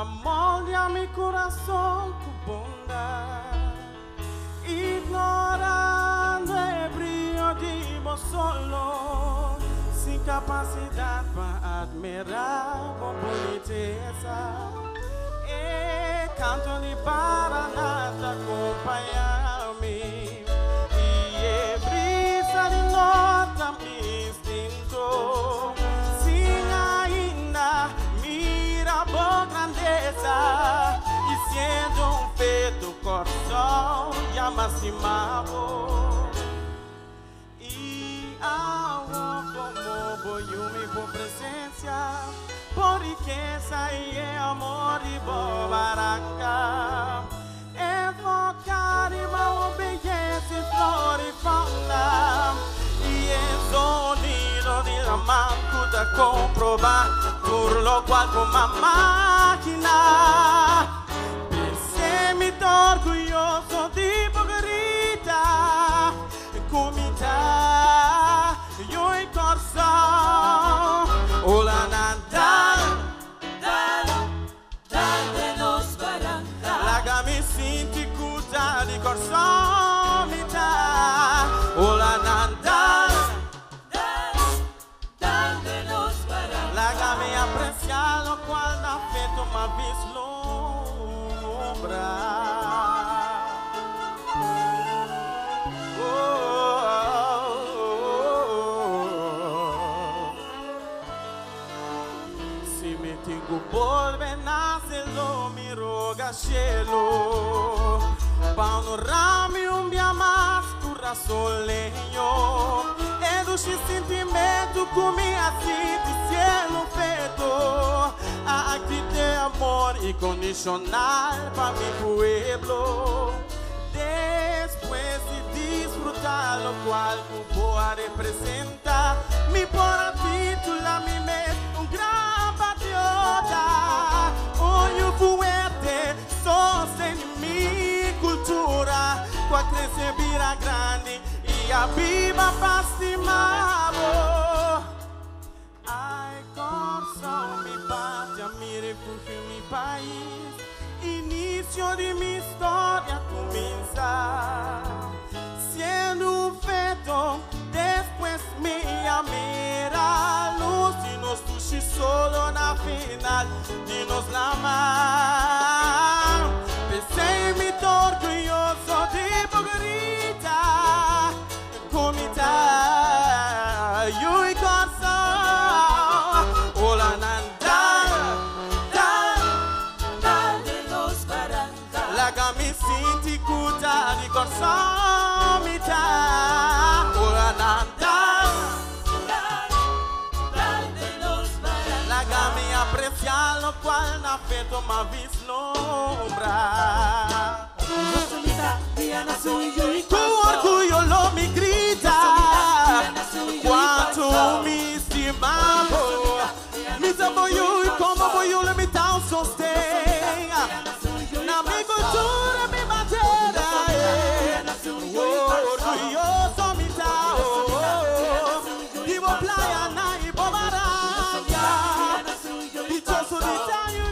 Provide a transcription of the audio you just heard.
molha mi coração com bondade, ignorando o brilho de meu solo, sem capacidade para admirar com boniteza. E canto-lhe para nada acompanhar-me, e brisa de nota me instinto, sem ainda mira boa grandeza, e sendo feito coração llamassimavo, e como boiume por presença, por riqueza e amor e boa baraka, evocar e mal obedece flor e fauna, e é sonido de la manco da comprovar, por lo qual como uma máquina, pensei-me orgulhoso de hipocrita, comida e o coração, olá nada. Me sinti cuta di corsomita, ola nanda, laga me apreciar lo qual na feito uma vislumbra. Se me tengo volve nasce lo mi roga cielo, panorama un dia mais curra solenho, e do sentimento come assim de cielo feito, a aqui de amor incondicional para mi pueblo. Después de disfrutar lo cual boa representa, mi por titular mi mes un gran patriota, olho fuerte sostiene mi cultura, qua cresce vira grande e a viva pastimavo. Ai coração mi pátria, mi refúgio, mi país, início de minha história começa, sendo feito, depois minha mira luz de nos tuxi solo na final de nos amar. Pensei-me orgulhoso de hipocrita, comida e o coração, olá nanda, laga me sinti cuta di corsomita, olá nanda, laga me apreciar lo qual na feito uma vislumbra. Tu orgulho lo mi grita, quanto mi estimavo, mi voglio e como voglio le mi dà un sostegno, na mi cultura mi matera, orgulloso mi dà, vivo playa na ibomaranga, dichoso di Italia.